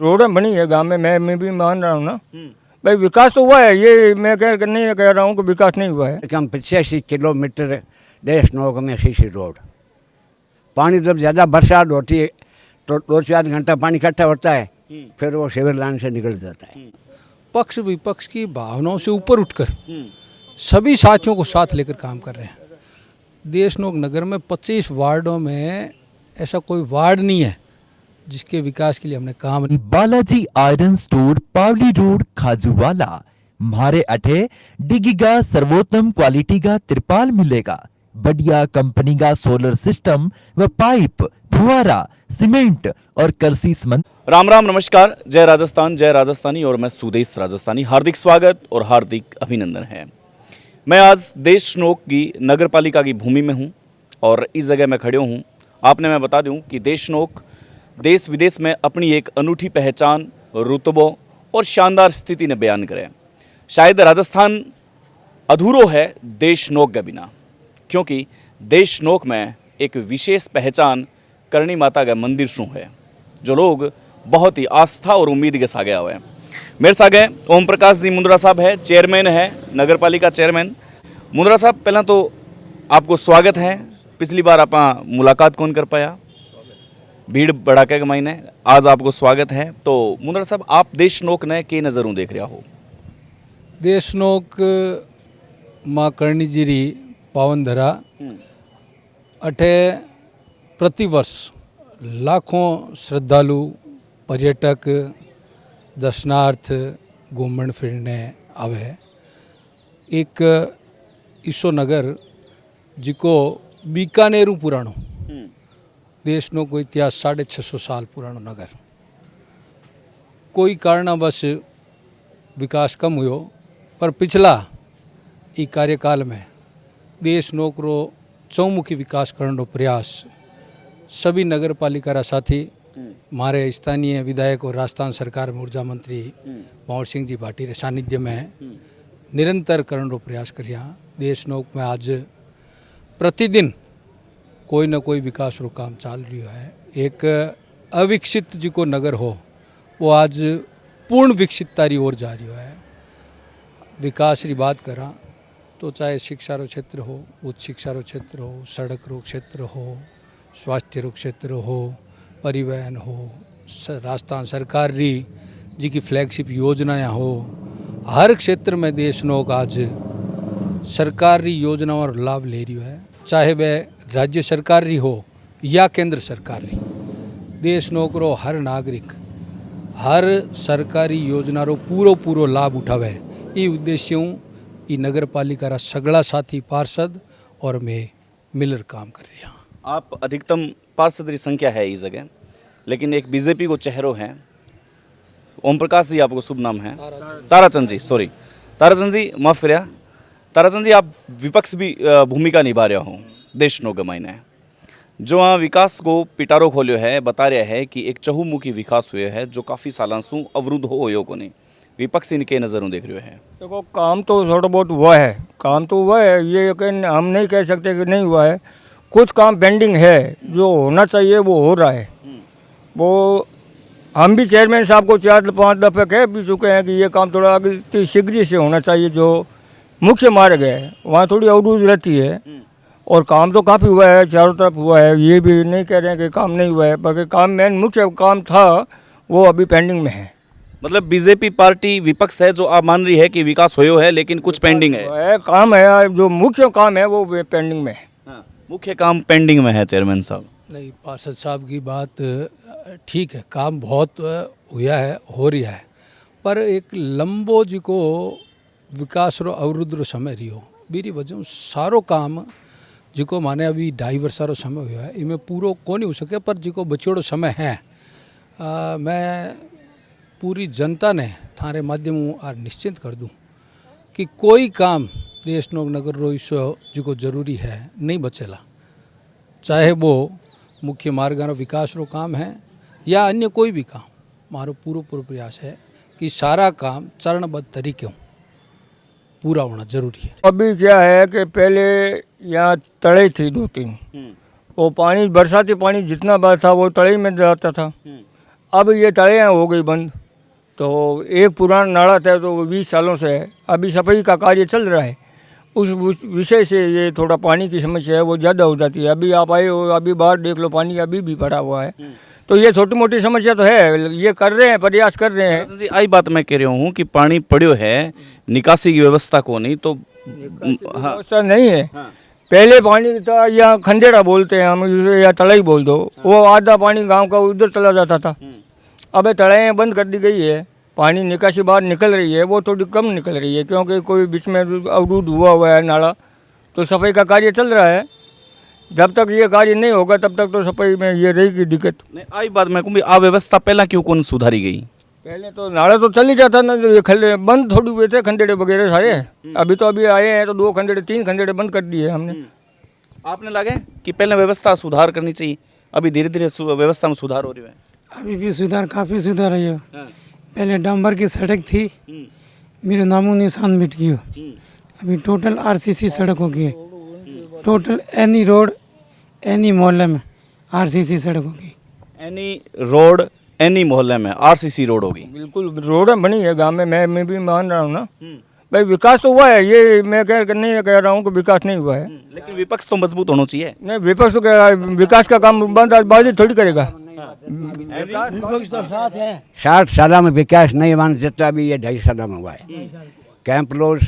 रोडें बनी है गांव में, मैं भी मान रहा हूँ ना भाई, विकास तो हुआ है, ये मैं नहीं कह रहा हूँ कि विकास नहीं हुआ है। कम 85 किलोमीटर देशनोक में सीसी रोड। पानी जब ज़्यादा बरसात होती है तो 2-4 घंटा पानी इकट्ठा होता है, फिर वो सिविल लाइन से निकल जाता है। पक्ष विपक्ष की भावनाओं से ऊपर उठकर सभी साथियों को साथ लेकर काम कर रहे हैं। देशनोक नगर में 25 वार्डों में ऐसा कोई वार्ड नहीं है जिसके विकास के लिए हमने काम। बालाजी आयरन स्टोर, पावली रोड, खाजूवाला। म्हारे अठे डिगीगा सर्वोत्तम क्वालिटी का तिरपाल मिलेगा। बढ़िया कंपनी का सोलर सिस्टम व पाइप, फुहारा, सीमेंट और करसी सीमेंट। राम राम नमस्कार, जय राजस्थान, जय राजस्थानी। और मैं सुदेश राजस्थानी, हार्दिक स्वागत और हार्दिक अभिनंदन है। मैं आज देशनोक की नगर पालिका की भूमि में हूँ और इस जगह मैं खड़े हूँ। आपने मैं बता दूँ कि देशनोक देश विदेश में अपनी एक अनूठी पहचान, रुतबों और शानदार स्थिति ने बयान करे। शायद राजस्थान अधूरो है देशनोक के बिना, क्योंकि देशनोक में एक विशेष पहचान करणी माता का मंदिर शू है, जो लोग बहुत ही आस्था और उम्मीद के सागे हुए हैं। मेरे सागे ओम प्रकाश जी मुंद्रा साहब है, चेयरमैन है, नगर पालिका चेयरमैन। मुंद्रा साहब, पहला तो आपको स्वागत है। पिछली बार आप मुलाकात कौन कर पाया, भीड़ भड़ाके के महीने, आज आपको स्वागत है। तो मुंद्रा साहब, आप देशनोक ने के नज़रों देख रहा हो? देशनोक माँ करणी जी री पावन धरा अठे प्रतिवर्ष लाखों श्रद्धालु, पर्यटक, दर्शनार्थ घूमण फिरने आवे। एक ईसो नगर जिको बीकानेरू पुराणो, देशनो को इतिहास 650 साल पुरानो नगर। कोई कारणवश विकास कम हुयो, पर पिछला ई कार्यकाल में देशनोक रो चौमुखी विकास करने प्रयास सभी नगर पालिका रा साथी, हमारे स्थानीय विधायक और राजस्थान सरकार में ऊर्जा मंत्री भंवर सिंह जी भाटी रे सानिध्य में निरंतर करने प्रयास करिया। देशनोक में आज प्रतिदिन कोई न कोई विकास रो काम चाल रही है। एक अविकसित जी को नगर हो, वो आज पूर्ण विकसितता री ओर जा रही है। विकास की बात करा तो चाहे शिक्षा रो क्षेत्र हो, उच्च शिक्षा रो क्षेत्र हो, सड़क रो क्षेत्र हो, स्वास्थ्य रो क्षेत्र हो, परिवहन हो, राजस्थान सरकार री जी की फ्लैगशिप योजनाएं हो, हर क्षेत्र में देशनोक आज सरकार री योजनाओं और लाभ ले रही है। चाहे वह राज्य सरकार री हो या केंद्र सरकार री, देशनोक रो हर नागरिक हर सरकारी योजना रो पूरो लाभ उठावे। ये उद्देश्यों ई नगर पालिका रा सगला साथी पार्षद और मैं मिलकर काम कर रही हूँ। आप अधिकतम पार्षद की संख्या है इस जगह, लेकिन एक बीजेपी को चेहरों है। ओम प्रकाश जी, आपको शुभ नाम है? ताराचंद जी, सॉरी ताराचंद जी, माफ़ करिए। ताराचंद जी, आप विपक्ष भी भूमिका निभा रहे हो देशनोक के मायने, जो वहाँ विकास को पिटारो खोलियो है, बता रहा है कि एक चहुमुखी विकास हुए है जो काफ़ी सालों से अवरुद्ध हो को नहीं। विपक्ष इनके नज़रों देख रहे हैं। देखो, काम तो थोड़ा बहुत हुआ है, काम तो हुआ है, ये हम नहीं कह सकते कि नहीं हुआ है। कुछ काम पेंडिंग है, जो होना चाहिए वो हो रहा है। वो हम भी चेयरमैन साहब को 4-5 दफ़े कह भी चुके हैं कि ये काम थोड़ा आगे शीघ्र से होना चाहिए। जो मुख्य मार्ग है वहाँ थोड़ी अवरुद्ध रहती है, और काम तो काफ़ी हुआ है, चारों तरफ हुआ है। ये भी नहीं कह रहे हैं कि काम नहीं हुआ है, पर काम मेन मुख्य काम था वो अभी पेंडिंग में है। मतलब बीजेपी पार्टी विपक्ष है जो आप मान रही है कि विकास होयो है, लेकिन कुछ पेंडिंग है। काम है, जो मुख्य काम है वो पेंडिंग में है। हाँ, मुख्य काम पेंडिंग में है चेयरमैन साहब। नहीं, पार्षद साहब की बात ठीक है, काम बहुत हुआ है, हो रहा है, पर एक लंबो जी को विकास रो अवरुद्ध रो समय रही मेरी वजह सारो काम जिको माने अभी 2.5 वर्ष रो समय हुआ है, इनमें पूरो को नहीं हो सके, पर जिको बचोड़ो समय है, मैं पूरी जनता ने थारे माध्यम आ निश्चित कर दूं कि कोई काम देशनोक नगर रो जिको जरूरी है नहीं बचेला। चाहे वो मुख्य मार्ग रो विकास रो काम है या अन्य कोई भी काम, मारो पूरो प्रयास है कि सारा काम चरणबद्ध तरीके पूरा होना जरूरी है। अभी क्या है कि पहले यहाँ तड़े थी 2-3, वो पानी बरसाती पानी जितना बार था वो तड़े में जाता था। अब ये तड़ियाँ हो गई बंद, तो एक पुराना नाला था तो वो 20 सालों से है, अभी सफाई का कार्य चल रहा है। उस विषय से ये थोड़ा पानी की समस्या है वो ज़्यादा हो जाती है। अभी आप आए हो, अभी बाहर देख लो, पानी अभी भी भरा हुआ है। तो ये छोटी मोटी समस्या तो है, ये कर रहे हैं, प्रयास कर रहे हैं। जी आई बात मैं कह रहा हूँ कि पानी पड़ो है, निकासी की व्यवस्था को नहीं, तो हाँ व्यवस्था नहीं है। पहले पानी था, या खंडेड़ा बोलते हैं हम, या तलाई बोल दो, वो आधा पानी गांव का उधर चला जाता था। अब तड़ाएँ बंद कर दी गई है, पानी निकासी बाहर निकल रही है, वो थोड़ी कम निकल रही है क्योंकि कोई बीच में अवरुद्ध हुआ है नाला, तो सफाई का कार्य चल रहा है। जब तक ये कार्य नहीं होगा तब तक तो सफाई में ये रहेगी दिक्कत। नहीं आई बात मैं कहूँ अव्यवस्था पहला क्यों कौन सुधारी गई? पहले तो नाला तो चल ही जाता ना, ये खले बंद थोड़ी हुए थे खंडेड़े वगैरह सारे। अभी आए हैं तो 2 खंडेड़े 3 खंडेड़े बंद कर दिए हमने। आपने लगे कि पहले व्यवस्था सुधार करनी चाहिए, अभी धीरे धीरे व्यवस्था में सुधार हो रही है? अभी भी सुधार, काफ़ी सुधार है। पहले डांबर की सड़क थी, मेरे नामो निशान मिट गई। अभी टोटल आरसीसी सड़क हो गई है, टोटल एनी रोड एनी मोहल्ले में आरसीसी सड़क हो गई। एनी रोड एनी मोहल्ले में आरसीसी रोड होगी। बिल्कुल रोड बनी है गांव में, मैं भी मान रहा हूँ ना भाई, विकास तो हुआ है, ये मैं नहीं कह रहा हूँ कि विकास नहीं हुआ है। लेकिन विपक्ष तो मजबूत होना चाहिए। नहीं, विपक्ष तो क्या विकास का काम बंदबाजी थोड़ी करेगा। विपक्ष तो साथ है। 60 साल में विकास नहीं मान जितना भी ये 2.5 साल में हुआ है। कैंप लॉज,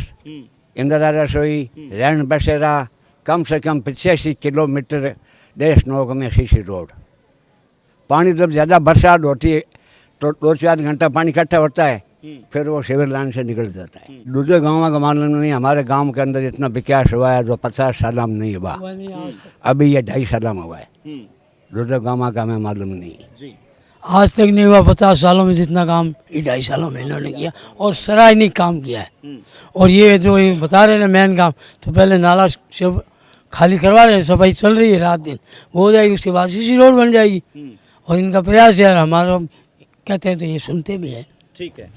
इंदिरा रसोई, रैन बसेरा, कम से कम 85 किलोमीटर देश नोक में सीसी रोड। पानी जब ज़्यादा बरसात होती है तो 2-4 घंटा पानी इकट्ठा होता है, फिर वो सिविल लाइन से निकल जाता है। दूसरे गाँव का मालूम नहीं, हमारे गांव के अंदर इतना विकास हुआ है जो 50 साल में नहीं हुआ, अभी ये 2.5 साल में हुआ है। दूसरे गाँव का हमें मालूम नहीं है। आज तक नहीं हुआ 50 सालों में जितना काम ये 2.5 सालों में इन्होंने किया, और सराहनीय काम किया है। और ये जो ये बता रहे हैं मेन काम, तो पहले नाला सब खाली करवा रहे हैं, सफाई चल रही है रात दिन, वो हो जाएगी, उसके बाद सीसी रोड बन जाएगी। और इनका प्रयास है, हमारा कहते हैं तो ये सुनते भी हैं। ठीक है।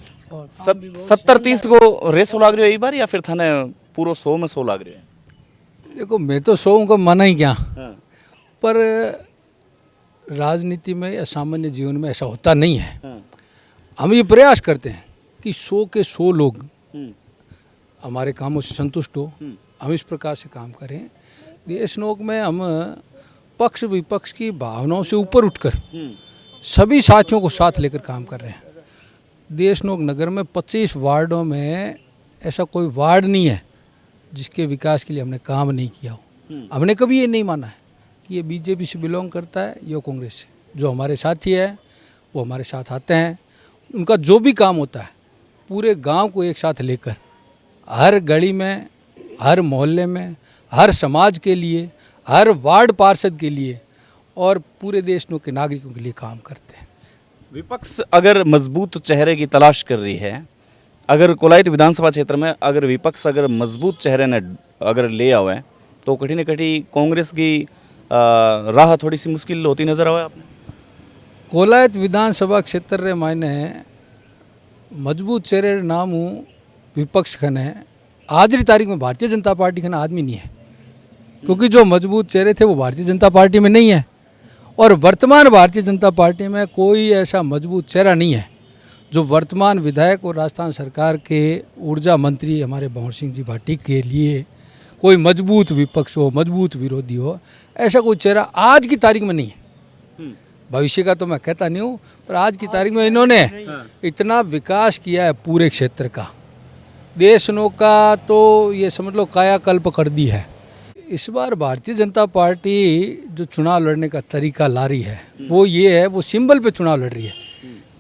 70-30 को रेसो लाग रही है बार, या फिर थाने पूरा 100 में 100 लाग रही है? देखो मैं तो 100 को माना ही क्या, पर राजनीति में या सामान्य जीवन में ऐसा होता नहीं है। हम ये प्रयास करते हैं कि 100 के 100 लोग हमारे कामों से संतुष्ट हो, हम इस प्रकार से काम करें। देश नोक में हम पक्ष विपक्ष की भावनाओं से ऊपर उठकर सभी साथियों को साथ लेकर काम कर रहे हैं। देशनोक नगर में 25 वार्डों में ऐसा कोई वार्ड नहीं है जिसके विकास के लिए हमने काम नहीं किया हो। हमने कभी ये नहीं माना है कि ये बीजेपी से बिलोंग करता है या कांग्रेस से। जो हमारे साथी है वो हमारे साथ आते हैं, उनका जो भी काम होता है पूरे गांव को एक साथ लेकर हर गली में, हर मोहल्ले में, हर समाज के लिए, हर वार्ड पार्षद के लिए और पूरे देश के नागरिकों के लिए काम करते हैं। विपक्ष अगर मजबूत चेहरे की तलाश कर रही है, अगर कोलायत विधानसभा क्षेत्र में अगर विपक्ष अगर मजबूत चेहरे ने अगर ले आवे तो कठी न कठी कांग्रेस की राह थोड़ी सी मुश्किल होती नजर आवे आपने? कोलायत विधानसभा क्षेत्र रे मायने मजबूत चेहरे नाम विपक्ष खने आज री तारीख में भारतीय जनता पार्टी खने आदमी नहीं है, क्योंकि जो मजबूत चेहरे थे वो भारतीय जनता पार्टी में नहीं है। और वर्तमान भारतीय जनता पार्टी में कोई ऐसा मजबूत चेहरा नहीं है जो वर्तमान विधायक और राजस्थान सरकार के ऊर्जा मंत्री हमारे भंवर सिंह जी भाटी के लिए कोई मजबूत विपक्ष हो, मजबूत विरोधी हो, ऐसा कोई चेहरा आज की तारीख में नहीं है। भविष्य का तो मैं कहता नहीं हूँ, पर आज की तारीख में इन्होंने इतना विकास किया है पूरे क्षेत्र का, देशनों का तो ये समझ लो कायाकल्प कर दी है। इस बार भारतीय जनता पार्टी जो चुनाव लड़ने का तरीका ला रही है वो ये है, वो सिंबल पे चुनाव लड़ रही है।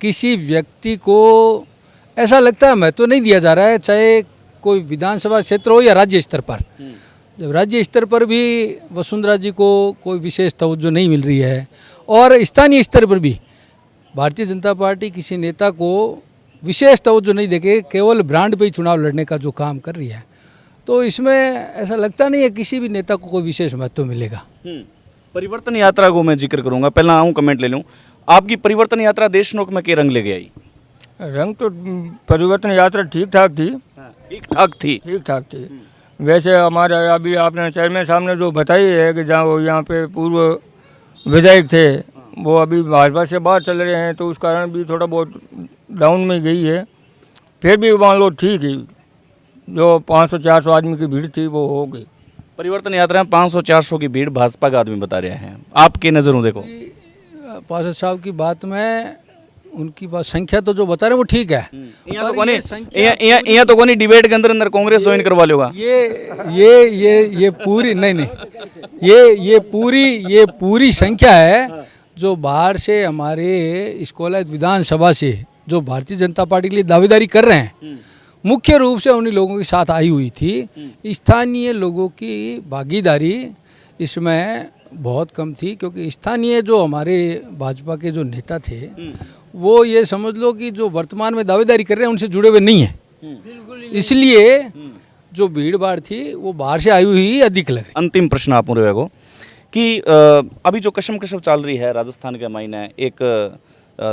किसी व्यक्ति को ऐसा लगता है महत्व नहीं दिया जा रहा है, चाहे कोई विधानसभा क्षेत्र हो या राज्य स्तर पर। जब राज्य स्तर पर भी वसुंधरा जी को कोई विशेष तवज्जो नहीं मिल रही है और स्थानीय स्तर पर भी भारतीय जनता पार्टी किसी नेता को विशेष तवज्जो नहीं देके केवल ब्रांड पे ही चुनाव लड़ने का जो काम कर रही है, तो इसमें ऐसा लगता नहीं है किसी भी नेता को कोई विशेष महत्व मिलेगा। परिवर्तन यात्रा को मैं जिक्र करूंगा, पहला आऊँ कमेंट ले लूँ। आपकी परिवर्तन यात्रा देशनोक में के रंग ले गई? रंग तो परिवर्तन यात्रा ठीक ठाक थी। ठीक ठाक थी। वैसे हमारा अभी आपने चेयरमैन साहब ने जो बताई है कि जहाँ वो यहाँ पे पूर्व विधायक थे वो अभी भाजपा से बाहर चल रहे हैं, तो उस कारण भी थोड़ा बहुत डाउन में गई है। फिर भी मान लो ठीक है, जो 500-400 आदमी की भीड़ थी वो हो गई। परिवर्तन यात्रा में 500-400 की भीड़ भाजपा का आदमी बता रहे हैं, आपके नज़रों देखो। पार्षद साहब की बात में उनकी बात संख्या तो जो बता रहे हैं वो ठीक है। यहाँ तो पर कोनी ये संख्या यहाँ तो कोनी डिबेट के अंदर कांग्रेस ज्वाइन करवा लोगा। ये पूरी नहीं ये पूरी संख्या है जो बाहर से हमारे स्कोलायत विधानसभा से जो भारतीय जनता पार्टी के लिए दावेदारी कर रहे हैं, मुख्य रूप से उन्हीं लोगों के साथ आई हुई थी। स्थानीय लोगों की भागीदारी इसमें बहुत कम थी, क्योंकि स्थानीय जो हमारे भाजपा के जो नेता थे वो ये समझ लो कि जो वर्तमान में दावेदारी कर रहे हैं उनसे जुड़े हुए नहीं हैं, इसलिए जो भीड़ भाड़ थी वो बाहर से आई हुई अधिक लग रही। अंतिम प्रश्न आप मुझे को कि अभी जो कशम चल रही है राजस्थान के महीने, एक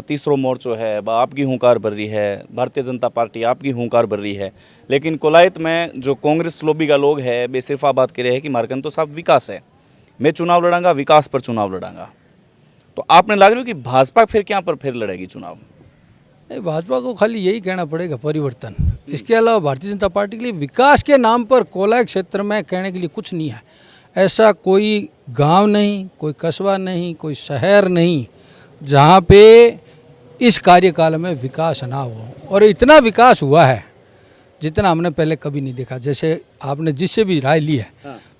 तीसरो मोर्चो है आपकी हुंकार भर रही है, भारतीय जनता पार्टी आपकी हुंकार भर रही है, लेकिन कोलायत में जो कांग्रेस लॉबी का लोग है वे सिर्फ बात कर रहे हैं कि मार्कन तो साहब विकास है, मैं चुनाव लड़ांगा, विकास पर चुनाव लड़ांगा। तो आपने लग रही हो कि भाजपा फिर क्या पर फिर लड़ेगी चुनाव? भाजपा को खाली यही कहना पड़ेगा परिवर्तन, इसके अलावा भारतीय जनता पार्टी के लिए विकास के नाम पर कोलायत क्षेत्र में कहने के लिए कुछ नहीं है। ऐसा कोई गांव नहीं, कोई कस्बा नहीं, कोई शहर नहीं जहां पे इस कार्यकाल में विकास ना हो, और इतना विकास हुआ है जितना हमने पहले कभी नहीं देखा। जैसे आपने जिससे भी राय ली है,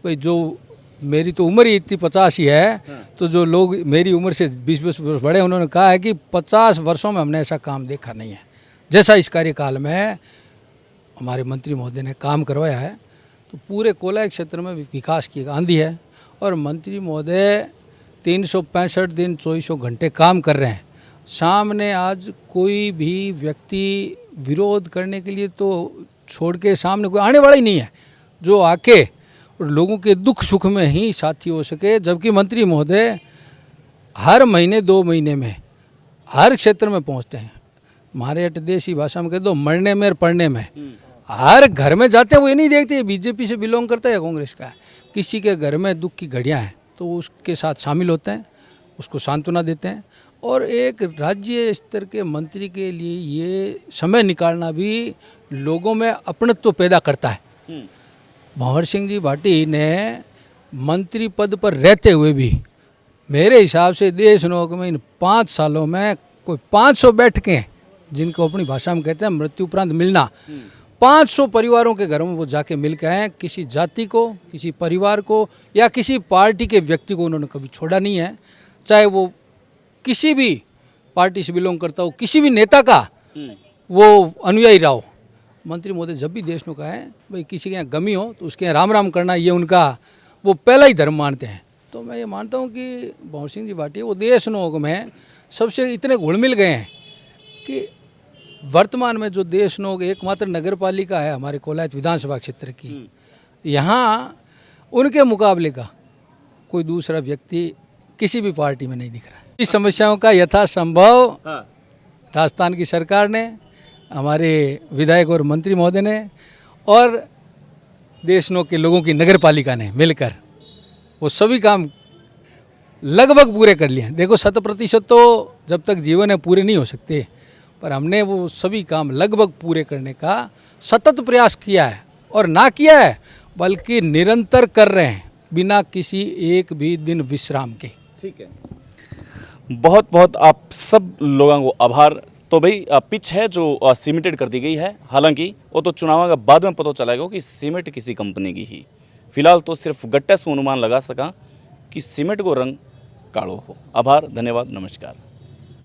भाई जो मेरी तो उम्र ही इतनी 50 ही है, तो जो लोग मेरी उम्र से 20-20 वर्ष बड़े उन्होंने कहा है कि 50 वर्षों में हमने ऐसा काम देखा नहीं है जैसा इस कार्यकाल में हमारे मंत्री महोदय ने काम करवाया है। तो पूरे कोलायत क्षेत्र में विकास की आंधी है, और मंत्री महोदय 365 दिन 24 घंटे काम कर रहे हैं। सामने आज कोई भी व्यक्ति विरोध करने के लिए तो छोड़ के सामने कोई आने वाला ही नहीं है जो आके और लोगों के दुख सुख में ही साथी हो सके, जबकि मंत्री महोदय हर महीने 2 महीने में हर क्षेत्र में पहुंचते हैं। हमारे देसी भाषा में कह दो मरने में और पढ़ने में, हर घर में जाते हैं। वो ये नहीं देखते बीजेपी से बिलोंग करता है या कांग्रेस का है, किसी के घर में दुख की घड़ियाँ हैं तो उसके साथ शामिल होते हैं, उसको सांत्वना देते हैं। और एक राज्य स्तर के मंत्री के लिए ये समय निकालना भी लोगों में अपनत्व पैदा करता है। भंवर सिंह जी भाटी ने मंत्री पद पर रहते हुए भी मेरे हिसाब से देश नोक में इन 5 सालों में कोई 500 बैठकें, जिनको अपनी भाषा में कहते हैं मृत्यु उपरांत मिलना, 500 परिवारों के घरों में वो जाके मिल के आए। किसी जाति को, किसी परिवार को या किसी पार्टी के व्यक्ति को उन्होंने कभी छोड़ा नहीं है, चाहे वो किसी भी पार्टी से बिलोंग करता हो, किसी भी नेता का वो अनुयायी रहा हो। मंत्री महोदय जब भी देश में कहा है भाई किसी के यहाँ गमी हो तो उसके यहाँ राम राम करना, ये उनका वो पहला ही धर्म मानते हैं। तो मैं ये मानता हूँ कि भंवर सिंह जी भाटी वो देश नोक में सबसे इतने घुल मिल गए हैं कि वर्तमान में जो देश नोक एकमात्र नगर पालिका है हमारे कोलायत विधानसभा क्षेत्र की, यहाँ उनके मुकाबले का कोई दूसरा व्यक्ति किसी भी पार्टी में नहीं दिख रहा है। इस समस्याओं का यथासंभव राजस्थान की सरकार ने, हमारे विधायक और मंत्री महोदय ने और देश नोक के लोगों की नगर पालिका ने मिलकर वो सभी काम लगभग पूरे कर लिए हैं। देखो 100% तो जब तक जीवन है पूरे नहीं हो सकते, पर हमने वो सभी काम लगभग पूरे करने का सतत प्रयास किया है, और ना किया है बल्कि निरंतर कर रहे हैं बिना किसी एक भी दिन विश्राम के। ठीक है, बहुत बहुत आप सब लोगों को आभार। तो भाई पिच है जो सीमेंटेड कर दी गई है, हालांकि वो तो चुनाव का बाद में पता चलेगा कि सीमेंट किसी कंपनी की ही। फिलहाल तो सिर्फ गट्टे से अनुमान लगा सका कि सीमेंट को रंग कालो हो। आभार, धन्यवाद, नमस्कार।